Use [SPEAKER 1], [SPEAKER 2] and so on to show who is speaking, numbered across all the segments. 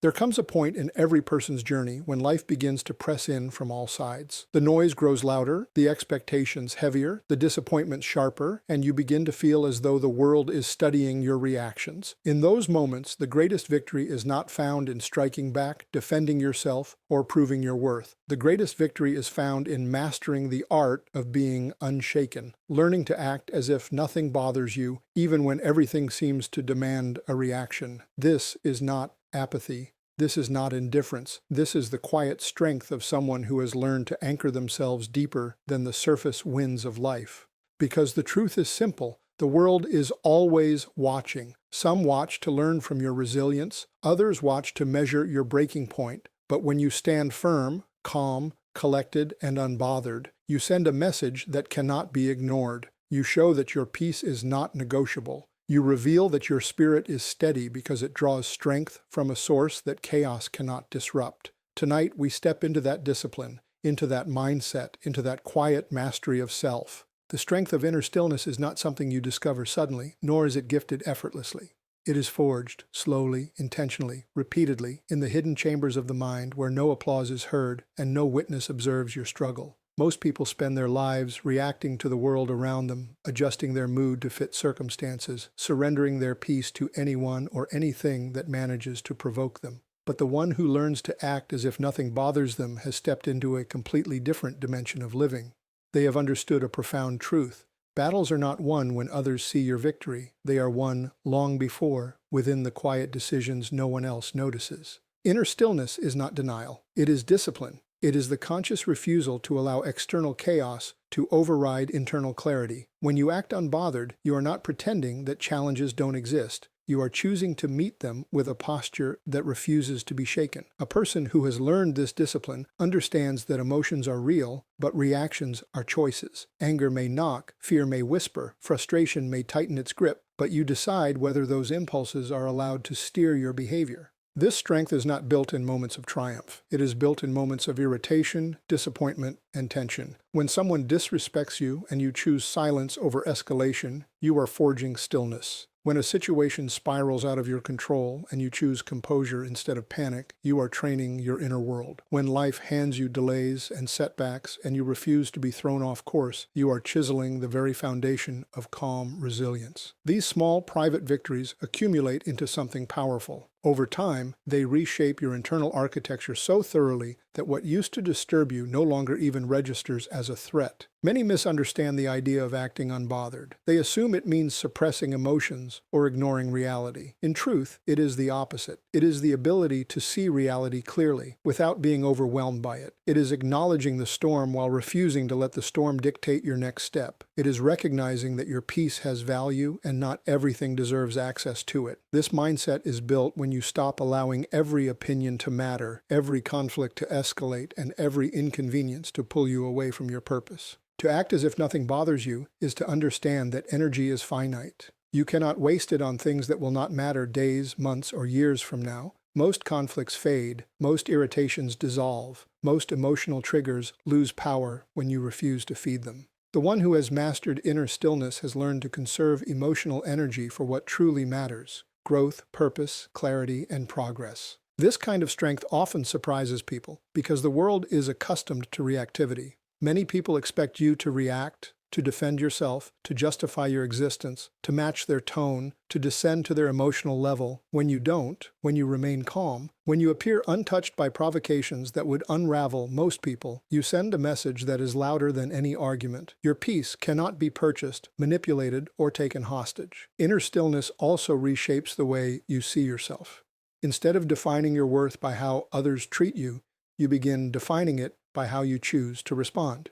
[SPEAKER 1] There comes a point in every person's journey when life begins to press in from all sides. The noise grows louder, the expectations heavier, the disappointment sharper, and you begin to feel as though the world is studying your reactions. In those moments, the greatest victory is not found in striking back, defending yourself, or proving your worth. The greatest victory is found in mastering the art of being unshaken, learning to act as if nothing bothers you, even when everything seems to demand a reaction. This is not apathy. This is not indifference. This is the quiet strength of someone who has learned to anchor themselves deeper than the surface winds of life. Because the truth is simple, the world is always watching. Some watch to learn from your resilience, others watch to measure your breaking point. But when you stand firm, calm, collected, and unbothered, you send a message that cannot be ignored. You show that your peace is not negotiable. You reveal that your spirit is steady because it draws strength from a source that chaos cannot disrupt. Tonight, we step into that discipline, into that mindset, into that quiet mastery of self. The strength of inner stillness is not something you discover suddenly, nor is it gifted effortlessly. It is forged, slowly, intentionally, repeatedly, in the hidden chambers of the mind where no applause is heard and no witness observes your struggle. Most people spend their lives reacting to the world around them, adjusting their mood to fit circumstances, surrendering their peace to anyone or anything that manages to provoke them. But the one who learns to act as if nothing bothers them has stepped into a completely different dimension of living. They have understood a profound truth. Battles are not won when others see your victory. They are won long before, within the quiet decisions no one else notices. Inner stillness is not denial. It is discipline. It is the conscious refusal to allow external chaos to override internal clarity. When you act unbothered, you are not pretending that challenges don't exist. You are choosing to meet them with a posture that refuses to be shaken. A person who has learned this discipline understands that emotions are real, but reactions are choices. Anger may knock, fear may whisper, frustration may tighten its grip, but you decide whether those impulses are allowed to steer your behavior. This strength is not built in moments of triumph. It is built in moments of irritation, disappointment, and tension. When someone disrespects you and you choose silence over escalation, you are forging stillness. When a situation spirals out of your control and you choose composure instead of panic, you are training your inner world. When life hands you delays and setbacks and you refuse to be thrown off course, you are chiseling the very foundation of calm resilience. These small private victories accumulate into something powerful. Over time, they reshape your internal architecture so thoroughly that what used to disturb you no longer even registers as a threat. Many misunderstand the idea of acting unbothered. They assume it means suppressing emotions or ignoring reality. In truth, it is the opposite. It is the ability to see reality clearly without being overwhelmed by it. It is acknowledging the storm while refusing to let the storm dictate your next step. It is recognizing that your peace has value and not everything deserves access to it. This mindset is built when you stop allowing every opinion to matter, every conflict to escalate, and every inconvenience to pull you away from your purpose. To act as if nothing bothers you is to understand that energy is finite. You cannot waste it on things that will not matter days, months, or years from now. Most conflicts fade, most irritations dissolve, most emotional triggers lose power when you refuse to feed them. The one who has mastered inner stillness has learned to conserve emotional energy for what truly matters: growth, purpose, clarity, and progress. This kind of strength often surprises people because the world is accustomed to reactivity. Many people expect you to react, to defend yourself, to justify your existence, to match their tone, to descend to their emotional level. When you don't, when you remain calm, when you appear untouched by provocations that would unravel most people, you send a message that is louder than any argument. Your peace cannot be purchased, manipulated, or taken hostage. Inner stillness also reshapes the way you see yourself. Instead of defining your worth by how others treat you, you begin defining it by how you choose to respond.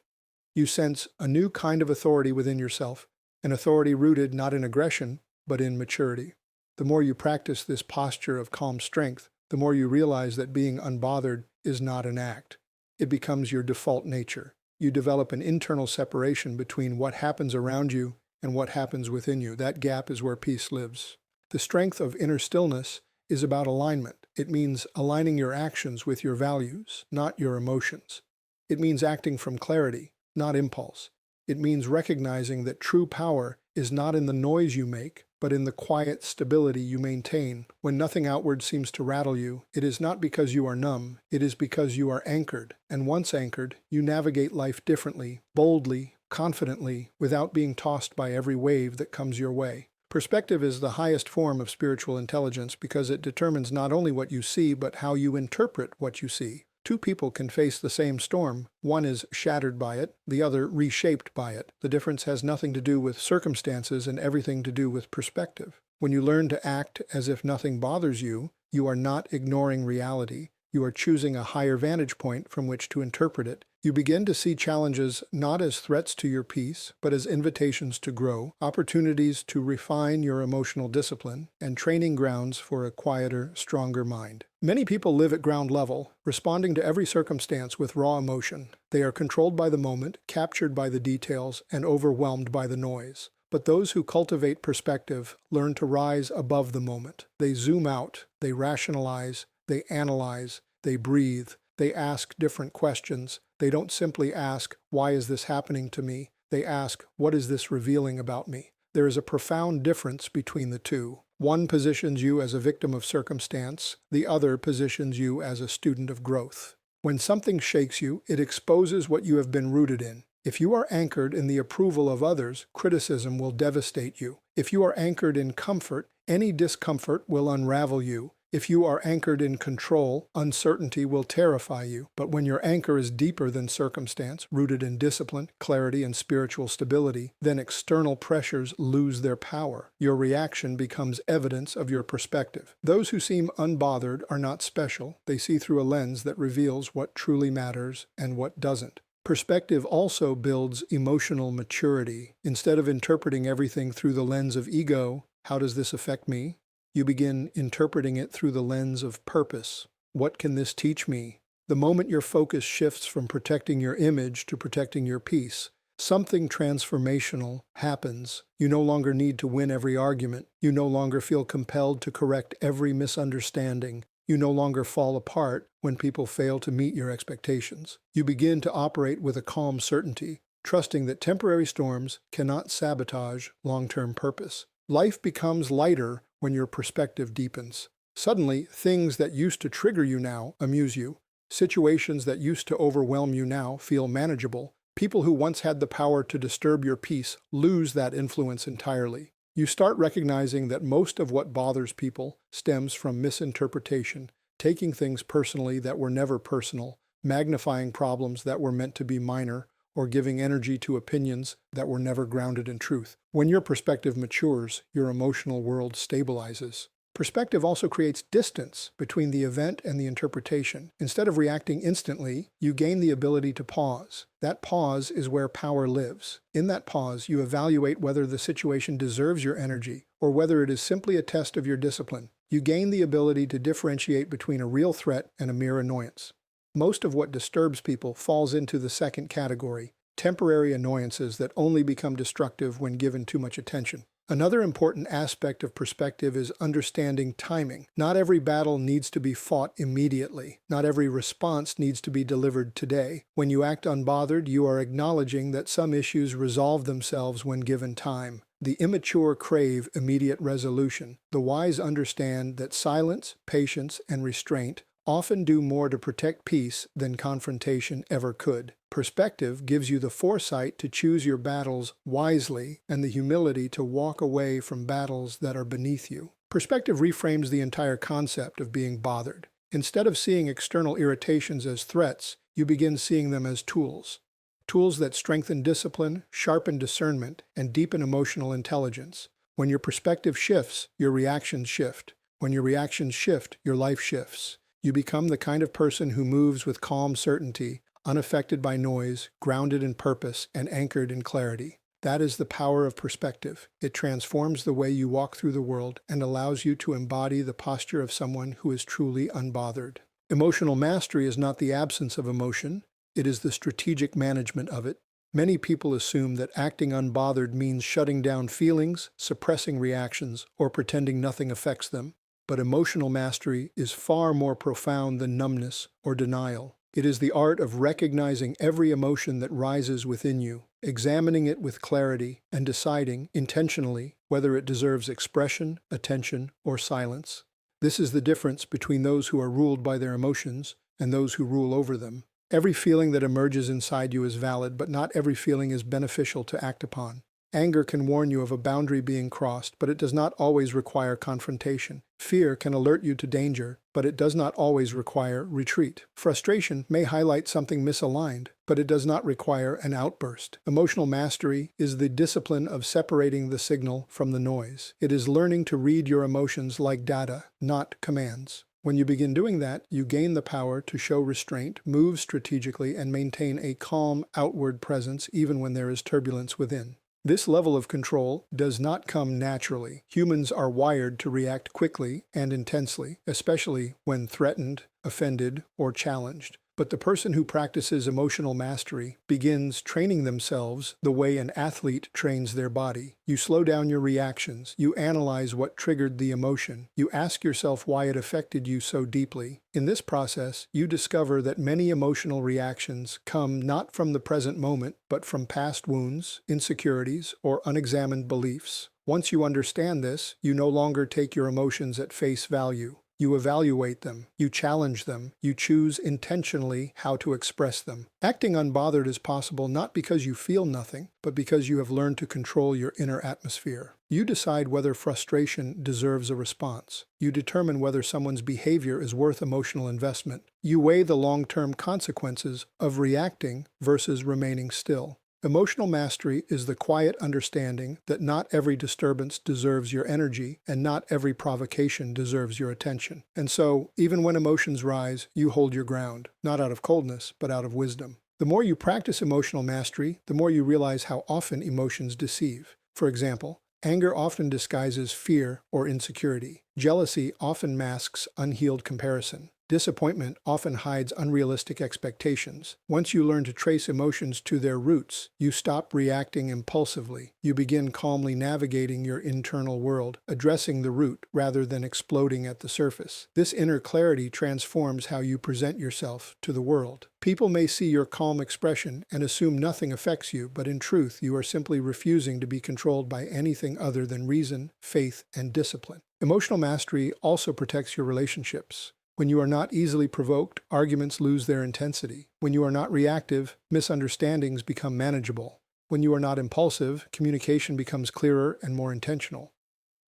[SPEAKER 1] You sense a new kind of authority within yourself, an authority rooted not in aggression, but in maturity. The more you practice this posture of calm strength, the more you realize that being unbothered is not an act. It becomes your default nature. You develop an internal separation between what happens around you and what happens within you. That gap is where peace lives. The strength of inner stillness is about alignment. It means aligning your actions with your values, not your emotions. It means acting from clarity, not impulse. It means recognizing that true power is not in the noise you make, but in the quiet stability you maintain. When nothing outward seems to rattle you, it is not because you are numb, it is because you are anchored. And once anchored, you navigate life differently, boldly, confidently, without being tossed by every wave that comes your way. Perspective is the highest form of spiritual intelligence because it determines not only what you see, but how you interpret what you see. Two people can face the same storm. One is shattered by it, the other reshaped by it. The difference has nothing to do with circumstances and everything to do with perspective. When you learn to act as if nothing bothers you, you are not ignoring reality. You are choosing a higher vantage point from which to interpret it. You begin to see challenges not as threats to your peace, but as invitations to grow, opportunities to refine your emotional discipline, and training grounds for a quieter, stronger mind. Many people live at ground level, responding to every circumstance with raw emotion. They are controlled by the moment, captured by the details, and overwhelmed by the noise. But those who cultivate perspective learn to rise above the moment. They zoom out, they rationalize, they analyze, they breathe, they ask different questions. They don't simply ask, "Why is this happening to me?" They ask, "What is this revealing about me?" There is a profound difference between the two. One positions you as a victim of circumstance, the other positions you as a student of growth. When something shakes you, it exposes what you have been rooted in. If you are anchored in the approval of others, criticism will devastate you. If you are anchored in comfort, any discomfort will unravel you. If you are anchored in control, uncertainty will terrify you. But when your anchor is deeper than circumstance, rooted in discipline, clarity, and spiritual stability, then external pressures lose their power. Your reaction becomes evidence of your perspective. Those who seem unbothered are not special. They see through a lens that reveals what truly matters and what doesn't. Perspective also builds emotional maturity. Instead of interpreting everything through the lens of ego, how does this affect me? You begin interpreting it through the lens of purpose. What can this teach me? The moment your focus shifts from protecting your image to protecting your peace, something transformational happens. You no longer need to win every argument. You no longer feel compelled to correct every misunderstanding. You no longer fall apart when people fail to meet your expectations. You begin to operate with a calm certainty, trusting that temporary storms cannot sabotage long-term purpose. Life becomes lighter when your perspective deepens. Suddenly, things that used to trigger you now amuse you. Situations that used to overwhelm you now feel manageable. People who once had the power to disturb your peace lose that influence entirely. You start recognizing that most of what bothers people stems from misinterpretation, taking things personally that were never personal, magnifying problems that were meant to be minor, or giving energy to opinions that were never grounded in truth. When your perspective matures, your emotional world stabilizes. Perspective also creates distance between the event and the interpretation. Instead of reacting instantly, you gain the ability to pause. That pause is where power lives. In that pause, you evaluate whether the situation deserves your energy or whether it is simply a test of your discipline. You gain the ability to differentiate between a real threat and a mere annoyance. Most of what disturbs people falls into the second category, temporary annoyances that only become destructive when given too much attention. Another important aspect of perspective is understanding timing. Not every battle needs to be fought immediately. Not every response needs to be delivered today. When you act unbothered, you are acknowledging that some issues resolve themselves when given time. The immature crave immediate resolution. The wise understand that silence, patience, and restraint often do more to protect peace than confrontation ever could. Perspective gives you the foresight to choose your battles wisely and the humility to walk away from battles that are beneath you. Perspective reframes the entire concept of being bothered. Instead of seeing external irritations as threats, you begin seeing them as tools. Tools that strengthen discipline, sharpen discernment, and deepen emotional intelligence. When your perspective shifts, your reactions shift. When your reactions shift, your life shifts. You become the kind of person who moves with calm certainty, unaffected by noise, grounded in purpose, and anchored in clarity. That is the power of perspective. It transforms the way you walk through the world and allows you to embody the posture of someone who is truly unbothered. Emotional mastery is not the absence of emotion, it is the strategic management of it. Many people assume that acting unbothered means shutting down feelings, suppressing reactions, or pretending nothing affects them. But emotional mastery is far more profound than numbness or denial. It is the art of recognizing every emotion that rises within you, examining it with clarity and deciding intentionally whether it deserves expression, attention, or silence. This is the difference between those who are ruled by their emotions and those who rule over them. Every feeling that emerges inside you is valid, but not every feeling is beneficial to act upon. Anger can warn you of a boundary being crossed, but it does not always require confrontation. Fear can alert you to danger, but it does not always require retreat. Frustration may highlight something misaligned, but it does not require an outburst. Emotional mastery is the discipline of separating the signal from the noise. It is learning to read your emotions like data, not commands. When you begin doing that, you gain the power to show restraint, move strategically, and maintain a calm outward presence even when there is turbulence within. This level of control does not come naturally. Humans are wired to react quickly and intensely, especially when threatened, offended, or challenged. But the person who practices emotional mastery begins training themselves the way an athlete trains their body. You slow down your reactions. You analyze what triggered the emotion. You ask yourself why it affected you so deeply. In this process, you discover that many emotional reactions come not from the present moment, but from past wounds, insecurities, or unexamined beliefs. Once you understand this, you no longer take your emotions at face value. You evaluate them, you challenge them, you choose intentionally how to express them. Acting unbothered is possible not because you feel nothing, but because you have learned to control your inner atmosphere. You decide whether frustration deserves a response. You determine whether someone's behavior is worth emotional investment. You weigh the long-term consequences of reacting versus remaining still. Emotional mastery is the quiet understanding that not every disturbance deserves your energy and not every provocation deserves your attention. And so, even when emotions rise, you hold your ground, not out of coldness, but out of wisdom. The more you practice emotional mastery, the more you realize how often emotions deceive. For example, anger often disguises fear or insecurity. Jealousy often masks unhealed comparison. Disappointment often hides unrealistic expectations. Once you learn to trace emotions to their roots, you stop reacting impulsively. You begin calmly navigating your internal world, addressing the root rather than exploding at the surface. This inner clarity transforms how you present yourself to the world. People may see your calm expression and assume nothing affects you, but in truth, you are simply refusing to be controlled by anything other than reason, faith, and discipline. Emotional mastery also protects your relationships. When you are not easily provoked, arguments lose their intensity. When you are not reactive, misunderstandings become manageable. When you are not impulsive, communication becomes clearer and more intentional.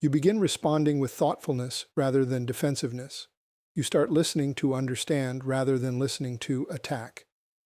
[SPEAKER 1] You begin responding with thoughtfulness rather than defensiveness. You start listening to understand rather than listening to attack.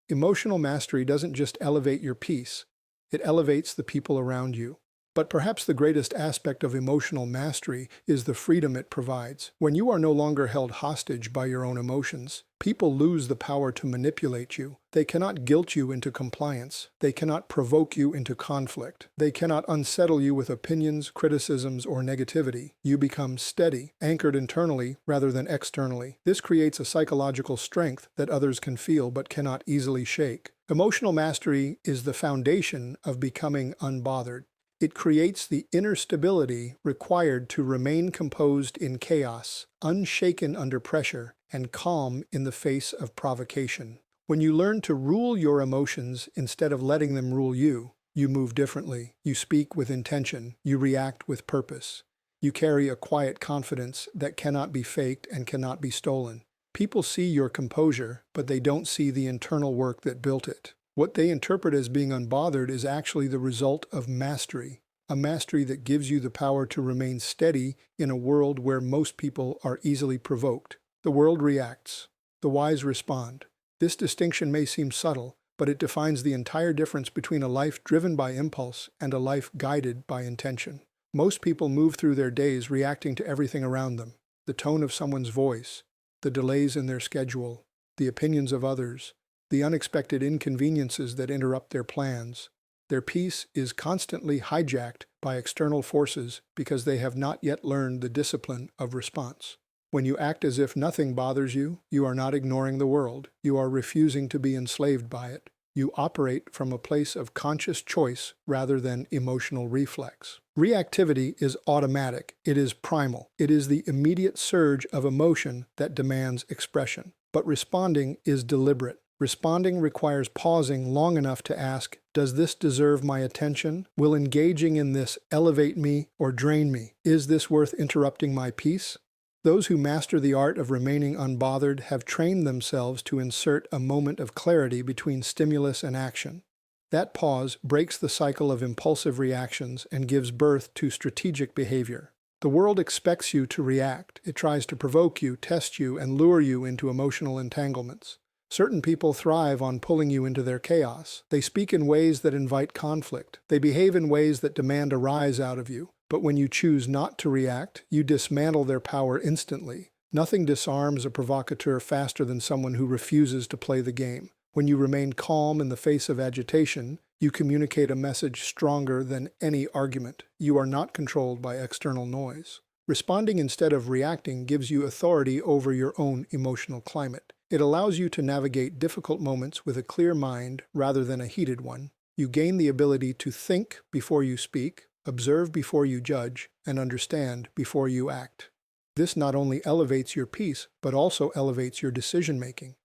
[SPEAKER 1] Emotional mastery doesn't just elevate your peace, it elevates the people around you. But perhaps the greatest aspect of emotional mastery is the freedom it provides. When you are no longer held hostage by your own emotions, people lose the power to manipulate you. They cannot guilt you into compliance. They cannot provoke you into conflict. They cannot unsettle you with opinions, criticisms, or negativity. You become steady, anchored internally rather than externally. This creates a psychological strength that others can feel but cannot easily shake. Emotional mastery is the foundation of becoming unbothered. It creates the inner stability required to remain composed in chaos, unshaken under pressure, and calm in the face of provocation. When you learn to rule your emotions instead of letting them rule you, you move differently. You speak with intention. You react with purpose. You carry a quiet confidence that cannot be faked and cannot be stolen. People see your composure, but they don't see the internal work that built it. What they interpret as being unbothered is actually the result of mastery, a mastery that gives you the power to remain steady in a world where most people are easily provoked. The world reacts. The wise respond. This distinction may seem subtle, but it defines the entire difference between a life driven by impulse and a life guided by intention. Most people move through their days reacting to everything around them: the tone of someone's voice, the delays in their schedule, the opinions of others, the unexpected inconveniences that interrupt their plans. Their peace is constantly hijacked by external forces because they have not yet learned the discipline of response. When you act as if nothing bothers you, you are not ignoring the world. You are refusing to be enslaved by it. You operate from a place of conscious choice rather than emotional reflex. Reactivity is automatic. It is primal. It is the immediate surge of emotion that demands expression. But responding is deliberate. Responding requires pausing long enough to ask, does this deserve my attention? Will engaging in this elevate me or drain me? Is this worth interrupting my peace? Those who master the art of remaining unbothered have trained themselves to insert a moment of clarity between stimulus and action. That pause breaks the cycle of impulsive reactions and gives birth to strategic behavior. The world expects you to react. It tries to provoke you, test you, and lure you into emotional entanglements. Certain people thrive on pulling you into their chaos. They speak in ways that invite conflict. They behave in ways that demand a rise out of you. But when you choose not to react, you dismantle their power instantly. Nothing disarms a provocateur faster than someone who refuses to play the game. When you remain calm in the face of agitation, you communicate a message stronger than any argument. You are not controlled by external noise. Responding instead of reacting gives you authority over your own emotional climate. It allows you to navigate difficult moments with a clear mind rather than a heated one. You gain the ability to think before you speak, observe before you judge, and understand before you act. This not only elevates your peace, but also elevates your decision-making.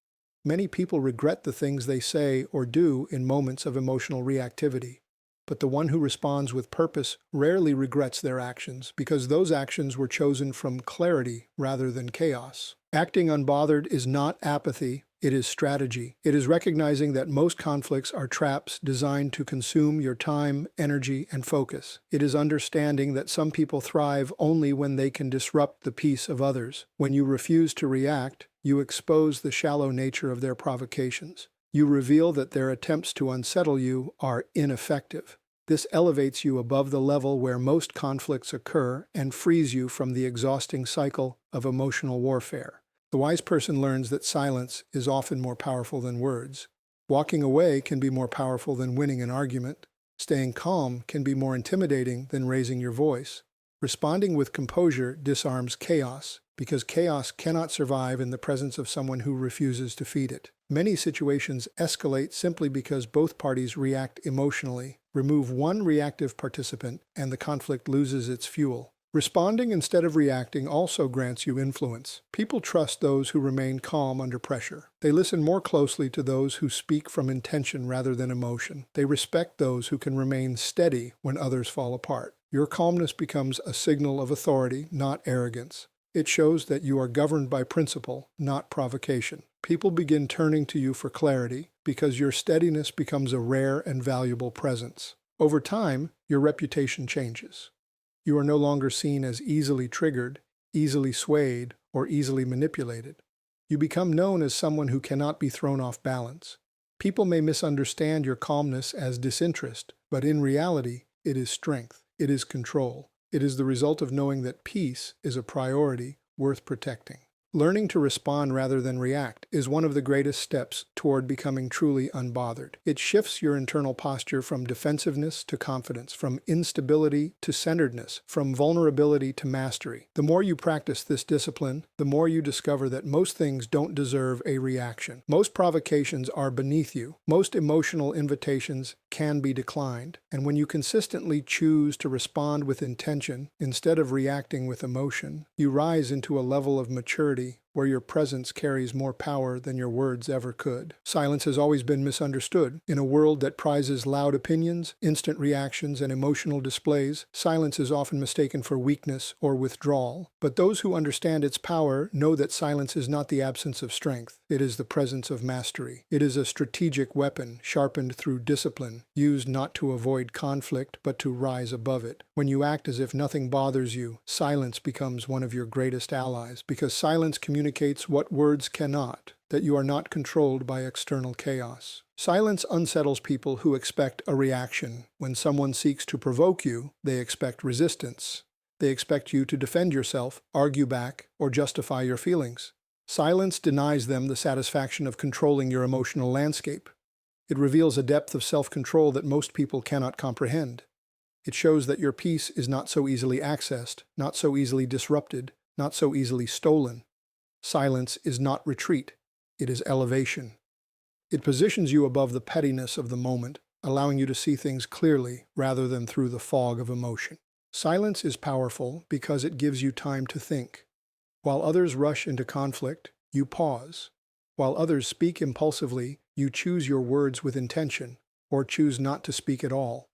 [SPEAKER 1] Many people regret the things they say or do in moments of emotional reactivity. But the one who responds with purpose rarely regrets their actions because those actions were chosen from clarity rather than chaos. Acting unbothered is not apathy, it is strategy. It is recognizing that most conflicts are traps designed to consume your time, energy, and focus. It is understanding that some people thrive only when they can disrupt the peace of others. When you refuse to react, you expose the shallow nature of their provocations. You reveal that their attempts to unsettle you are ineffective. This elevates you above the level where most conflicts occur and frees you from the exhausting cycle of emotional warfare. The wise person learns that silence is often more powerful than words. Walking away can be more powerful than winning an argument. Staying calm can be more intimidating than raising your voice. Responding with composure disarms chaos, because chaos cannot survive in the presence of someone who refuses to feed it. Many situations escalate simply because both parties react emotionally. Remove one reactive participant, and the conflict loses its fuel. Responding instead of reacting also grants you influence. People trust those who remain calm under pressure. They listen more closely to those who speak from intention rather than emotion. They respect those who can remain steady when others fall apart. Your calmness becomes a signal of authority, not arrogance. It shows that you are governed by principle, not provocation. People begin turning to you for clarity because your steadiness becomes a rare and valuable presence. Over time, your reputation changes. You are no longer seen as easily triggered, easily swayed, or easily manipulated. You become known as someone who cannot be thrown off balance. People may misunderstand your calmness as disinterest, but in reality, it is strength. It is control. It is the result of knowing that peace is a priority worth protecting. Learning to respond rather than react is one of the greatest steps toward becoming truly unbothered. It shifts your internal posture from defensiveness to confidence, from instability to centeredness, from vulnerability to mastery. The more you practice this discipline, the more you discover that most things don't deserve a reaction. Most provocations are beneath you. Most emotional invitations can be declined. And when you consistently choose to respond with intention instead of reacting with emotion, you rise into a level of maturity where your presence carries more power than your words ever could. Silence has always been misunderstood. In a world that prizes loud opinions, instant reactions, and emotional displays, silence is often mistaken for weakness or withdrawal. But those who understand its power know that silence is not the absence of strength. It is the presence of mastery. It is a strategic weapon, sharpened through discipline, used not to avoid conflict, but to rise above it. When you act as if nothing bothers you, silence becomes one of your greatest allies, because silence communicates what words cannot, that you are not controlled by external chaos. Silence unsettles people who expect a reaction. When someone seeks to provoke you, they expect resistance. They expect you to defend yourself, argue back, or justify your feelings. Silence denies them the satisfaction of controlling your emotional landscape. It reveals a depth of self-control that most people cannot comprehend. It shows that your peace is not so easily accessed, not so easily disrupted, not so easily stolen. Silence is not retreat, it is elevation. It positions you above the pettiness of the moment, allowing you to see things clearly rather than through the fog of emotion. Silence is powerful because it gives you time to think. While others rush into conflict, you pause. While others speak impulsively, You choose your words with intention, or choose not to speak at all.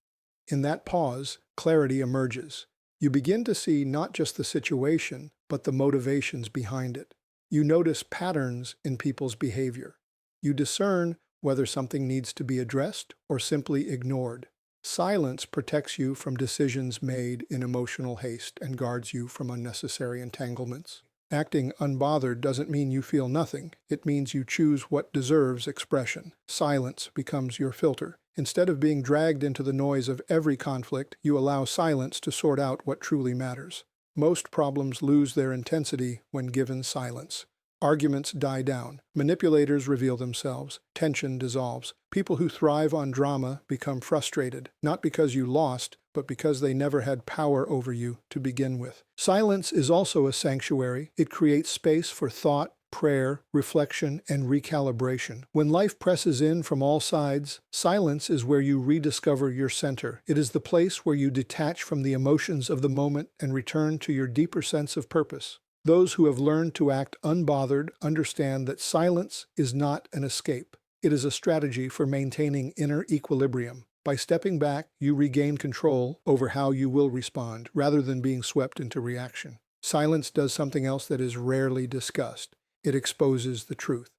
[SPEAKER 1] In that pause, clarity emerges. You begin to see not just the situation, but the motivations behind it. You notice patterns in people's behavior. You discern whether something needs to be addressed or simply ignored. Silence protects you from decisions made in emotional haste and guards you from unnecessary entanglements. Acting unbothered doesn't mean you feel nothing. It means you choose what deserves expression. Silence becomes your filter. Instead of being dragged into the noise of every conflict, you allow silence to sort out what truly matters. Most problems lose their intensity when given silence. Arguments die down. Manipulators reveal themselves. Tension dissolves. People who thrive on drama become frustrated, not because you lost, but because they never had power over you to begin with. Silence is also a sanctuary. It creates space for thought, prayer, reflection, and recalibration. When life presses in from all sides, silence is where you rediscover your center. It is the place where you detach from the emotions of the moment and return to your deeper sense of purpose. Those who have learned to act unbothered understand that silence is not an escape. It is a strategy for maintaining inner equilibrium. By stepping back, you regain control over how you will respond, rather than being swept into reaction. Silence does something else that is rarely discussed. It exposes the truth.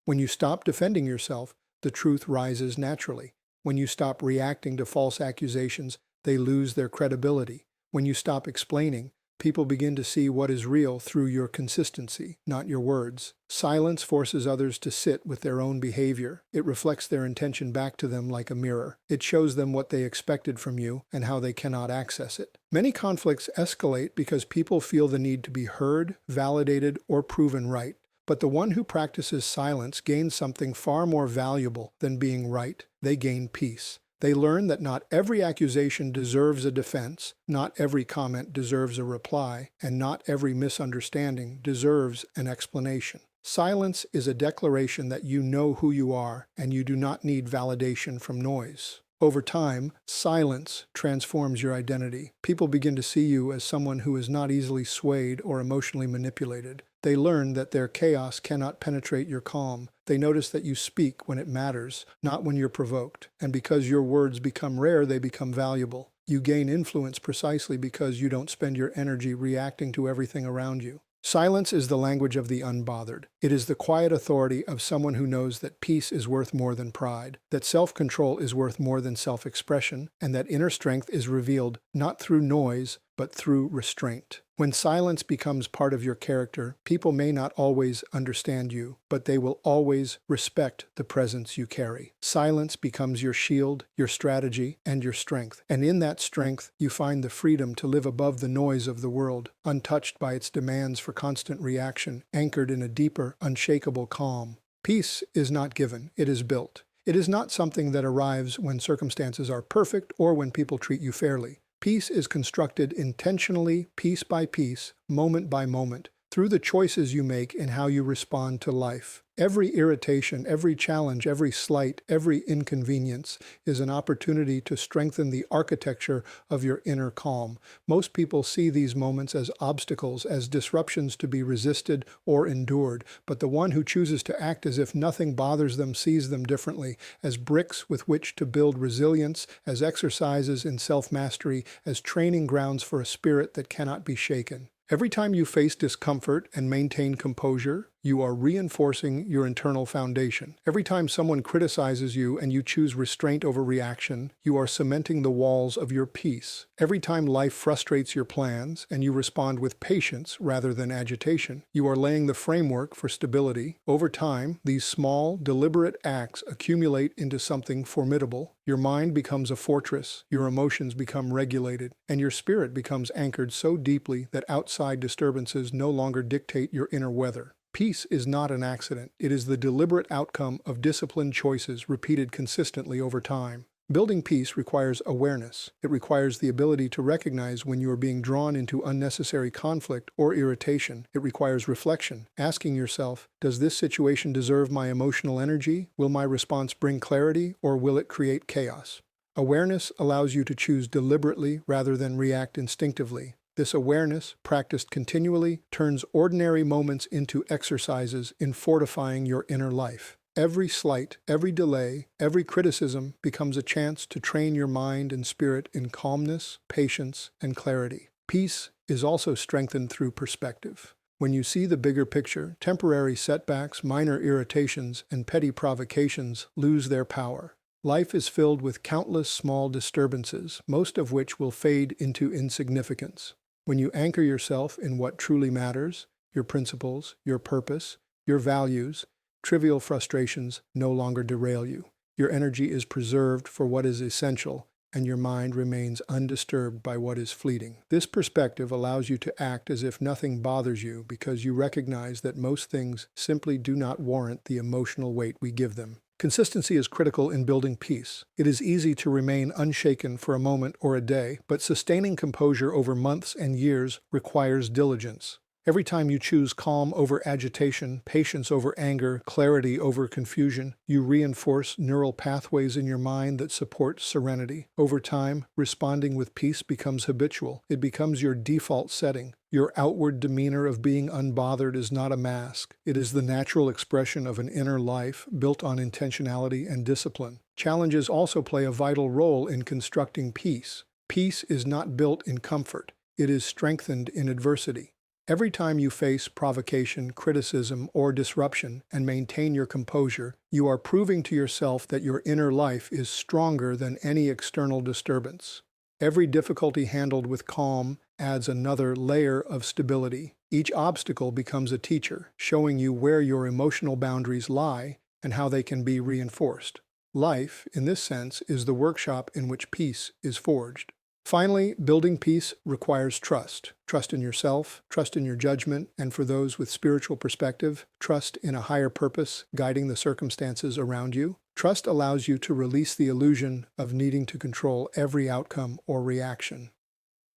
[SPEAKER 1] When you stop defending yourself, the truth rises naturally. When you stop reacting to false accusations, they lose their credibility. When you stop explaining, people begin to see what is real through your consistency, not your words. Silence forces others to sit with their own behavior. It reflects their intention back to them like a mirror. It shows them what they expected from you and how they cannot access it. Many conflicts escalate because people feel the need to be heard, validated, or proven right. But the one who practices silence gains something far more valuable than being right. They gain peace. They learn that not every accusation deserves a defense, not every comment deserves a reply, and not every misunderstanding deserves an explanation. Silence is a declaration that you know who you are, and you do not need validation from noise. Over time, silence transforms your identity. People begin to see you as someone who is not easily swayed or emotionally manipulated. They learn that their chaos cannot penetrate your calm. They notice that you speak when it matters, not when you're provoked. And because your words become rare, they become valuable. You gain influence precisely because you don't spend your energy reacting to everything around you. Silence is the language of the unbothered. It is the quiet authority of someone who knows that peace is worth more than pride, that self-control is worth more than self-expression, and that inner strength is revealed not through noise, but through restraint. When silence becomes part of your character, people may not always understand you, but they will always respect the presence you carry. Silence becomes your shield, your strategy, and your strength. And in that strength, you find the freedom to live above the noise of the world, untouched by its demands for constant reaction, anchored in a deeper, unshakable calm. Peace is not given, it is built. It is not something that arrives when circumstances are perfect or when people treat you fairly. Peace is constructed intentionally, piece by piece, moment by moment, through the choices you make in how you respond to life. Every irritation, every challenge, every slight, every inconvenience is an opportunity to strengthen the architecture of your inner calm. Most people see these moments as obstacles, as disruptions to be resisted or endured, but the one who chooses to act as if nothing bothers them sees them differently, as bricks with which to build resilience, as exercises in self-mastery, as training grounds for a spirit that cannot be shaken. Every time you face discomfort and maintain composure, you are reinforcing your internal foundation. Every time someone criticizes you and you choose restraint over reaction, you are cementing the walls of your peace. Every time life frustrates your plans and you respond with patience rather than agitation, you are laying the framework for stability. Over time, these small, deliberate acts accumulate into something formidable. Your mind becomes a fortress, your emotions become regulated, and your spirit becomes anchored so deeply that outside disturbances no longer dictate your inner weather. Peace is not an accident. It is the deliberate outcome of disciplined choices repeated consistently over time. Building peace requires awareness. It requires the ability to recognize when you are being drawn into unnecessary conflict or irritation. It requires reflection, asking yourself, does this situation deserve my emotional energy? Will my response bring clarity, or will it create chaos? Awareness allows you to choose deliberately rather than react instinctively. This awareness, practiced continually, turns ordinary moments into exercises in fortifying your inner life. Every slight, every delay, every criticism becomes a chance to train your mind and spirit in calmness, patience, and clarity. Peace is also strengthened through perspective. When you see the bigger picture, temporary setbacks, minor irritations, and petty provocations lose their power. Life is filled with countless small disturbances, most of which will fade into insignificance. When you anchor yourself in what truly matters, your principles, your purpose, your values, trivial frustrations no longer derail you. Your energy is preserved for what is essential, and your mind remains undisturbed by what is fleeting. This perspective allows you to act as if nothing bothers you because you recognize that most things simply do not warrant the emotional weight we give them. Consistency is critical in building peace. It is easy to remain unshaken for a moment or a day, but sustaining composure over months and years requires diligence. Every time you choose calm over agitation, patience over anger, clarity over confusion, you reinforce neural pathways in your mind that support serenity. Over time, responding with peace becomes habitual. It becomes your default setting. Your outward demeanor of being unbothered is not a mask. It is the natural expression of an inner life built on intentionality and discipline. Challenges also play a vital role in constructing peace. Peace is not built in comfort. It is strengthened in adversity. Every time you face provocation, criticism, or disruption and maintain your composure, you are proving to yourself that your inner life is stronger than any external disturbance. Every difficulty handled with calm adds another layer of stability. Each obstacle becomes a teacher, showing you where your emotional boundaries lie and how they can be reinforced. Life, in this sense, is the workshop in which peace is forged. Finally, building peace requires trust. Trust in yourself, trust in your judgment, and for those with spiritual perspective, trust in a higher purpose guiding the circumstances around you. Trust allows you to release the illusion of needing to control every outcome or reaction.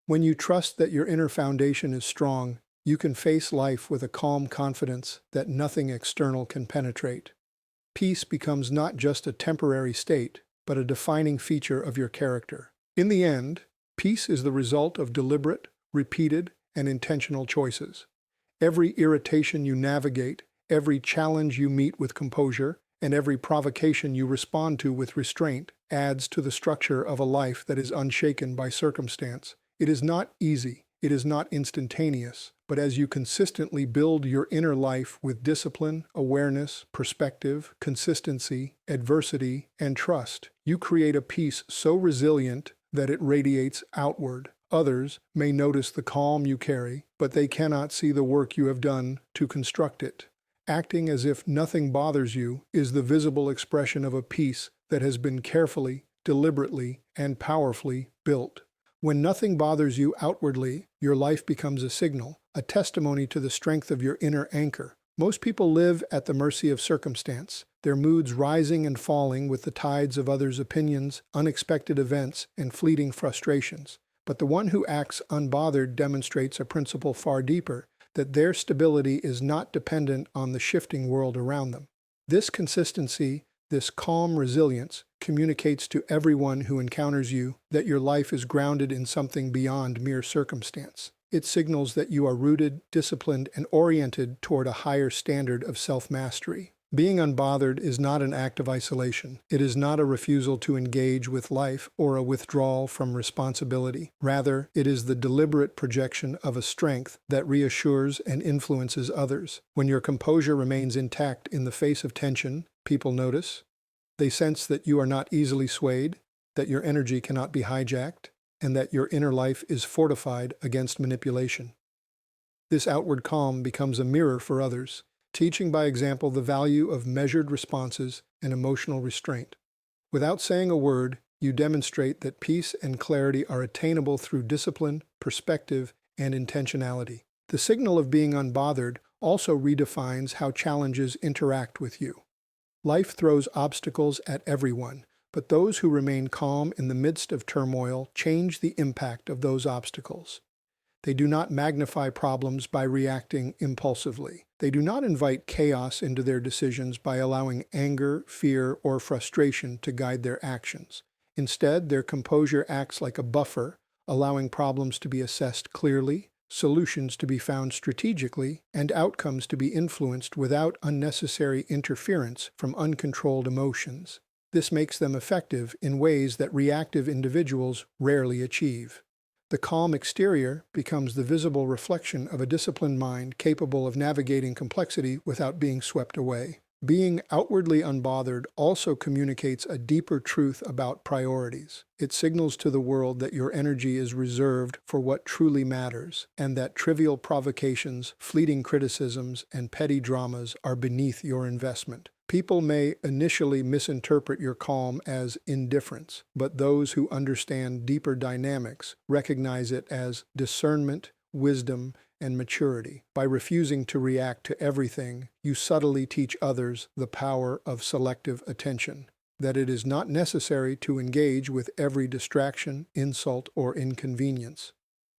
[SPEAKER 1] When you trust that your inner foundation is strong, you can face life with a calm confidence that nothing external can penetrate. Peace becomes not just a temporary state, but a defining feature of your character. In the end, peace is the result of deliberate, repeated, and intentional choices. Every irritation you navigate, every challenge you meet with composure, and every provocation you respond to with restraint adds to the structure of a life that is unshaken by circumstance. It is not easy, it is not instantaneous, but as you consistently build your inner life with discipline, awareness, perspective, consistency, adversity, and trust, you create a peace so resilient that it radiates outward. Others may notice the calm you carry, but they cannot see the work you have done to construct it. Acting as if nothing bothers you is the visible expression of a peace that has been carefully, deliberately, and powerfully built. When nothing bothers you outwardly, your life becomes a signal, a testimony to the strength of your inner anchor. Most people live at the mercy of circumstance, their moods rising and falling with the tides of others' opinions, unexpected events, and fleeting frustrations. But the one who acts unbothered demonstrates a principle far deeper, that their stability is not dependent on the shifting world around them. This consistency, this calm resilience, communicates to everyone who encounters you that your life is grounded in something beyond mere circumstance. It signals that you are rooted, disciplined, and oriented toward a higher standard of self-mastery. Being unbothered is not an act of isolation. It is not a refusal to engage with life or a withdrawal from responsibility. Rather, it is the deliberate projection of a strength that reassures and influences others. When your composure remains intact in the face of tension, people notice. They sense that you are not easily swayed, that your energy cannot be hijacked, and that your inner life is fortified against manipulation. This outward calm becomes a mirror for others, teaching by example the value of measured responses and emotional restraint. Without saying a word, you demonstrate that peace and clarity are attainable through discipline, perspective, and intentionality. The signal of being unbothered also redefines how challenges interact with you. Life throws obstacles at everyone, but those who remain calm in the midst of turmoil change the impact of those obstacles. They do not magnify problems by reacting impulsively. They do not invite chaos into their decisions by allowing anger, fear, or frustration to guide their actions. Instead, their composure acts like a buffer, allowing problems to be assessed clearly, solutions to be found strategically, and outcomes to be influenced without unnecessary interference from uncontrolled emotions. This makes them effective in ways that reactive individuals rarely achieve. The calm exterior becomes the visible reflection of a disciplined mind capable of navigating complexity without being swept away. Being outwardly unbothered also communicates a deeper truth about priorities. It signals to the world that your energy is reserved for what truly matters, and that trivial provocations, fleeting criticisms, and petty dramas are beneath your investment. People may initially misinterpret your calm as indifference, but those who understand deeper dynamics recognize it as discernment, wisdom, and maturity. By refusing to react to everything, you subtly teach others the power of selective attention, that it is not necessary to engage with every distraction, insult, or inconvenience.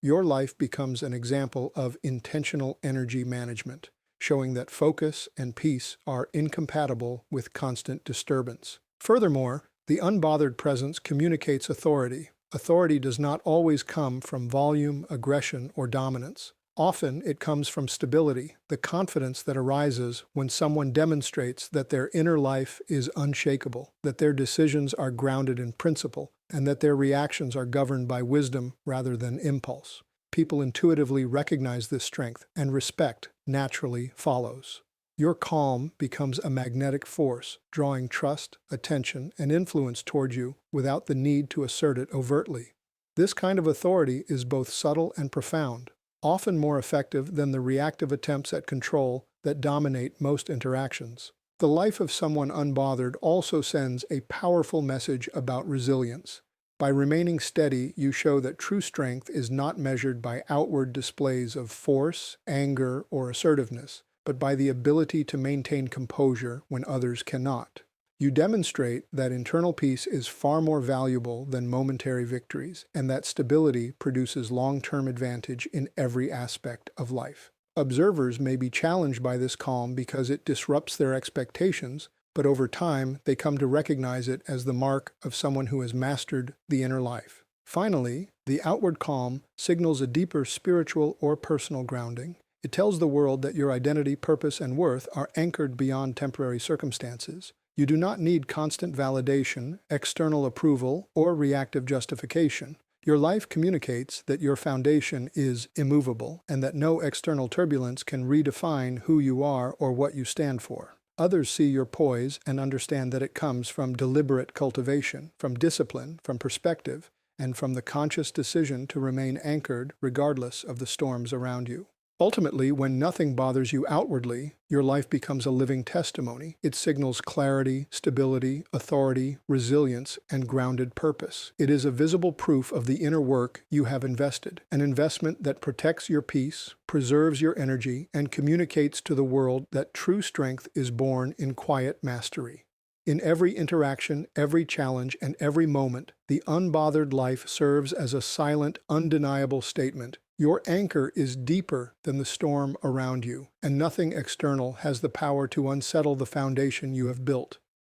[SPEAKER 1] Your life becomes an example of intentional energy management, showing that focus and peace are incompatible with constant disturbance. Furthermore, the unbothered presence communicates authority. Authority does not always come from volume, aggression, or dominance. Often it comes from stability, the confidence that arises when someone demonstrates that their inner life is unshakable, that their decisions are grounded in principle, and that their reactions are governed by wisdom rather than impulse. People intuitively recognize this strength, and respect naturally follows. Your calm becomes a magnetic force, drawing trust, attention, and influence toward you without the need to assert it overtly. This kind of authority is both subtle and profound, often more effective than the reactive attempts at control that dominate most interactions. The life of someone unbothered also sends a powerful message about resilience. By remaining steady, you show that true strength is not measured by outward displays of force, anger, or assertiveness, but by the ability to maintain composure when others cannot. You demonstrate that internal peace is far more valuable than momentary victories, and that stability produces long-term advantage in every aspect of life. Observers may be challenged by this calm because it disrupts their expectations, but over time they come to recognize it as the mark of someone who has mastered the inner life. Finally, the outward calm signals a deeper spiritual or personal grounding. It tells the world that your identity, purpose, and worth are anchored beyond temporary circumstances. You do not need constant validation, external approval, or reactive justification. Your life communicates that your foundation is immovable and that no external turbulence can redefine who you are or what you stand for. Others see your poise and understand that it comes from deliberate cultivation, from discipline, from perspective, and from the conscious decision to remain anchored regardless of the storms around you. Ultimately, when nothing bothers you outwardly, your life becomes a living testimony. It signals clarity, stability, authority, resilience, and grounded purpose. It is a visible proof of the inner work you have invested, an investment that protects your peace, preserves your energy, and communicates to the world that true strength is born in quiet mastery. In every interaction, every challenge, and every moment, the unbothered life serves as a silent, undeniable statement. Your anchor is deeper than the storm around you, and nothing external has the power to unsettle the foundation you have built.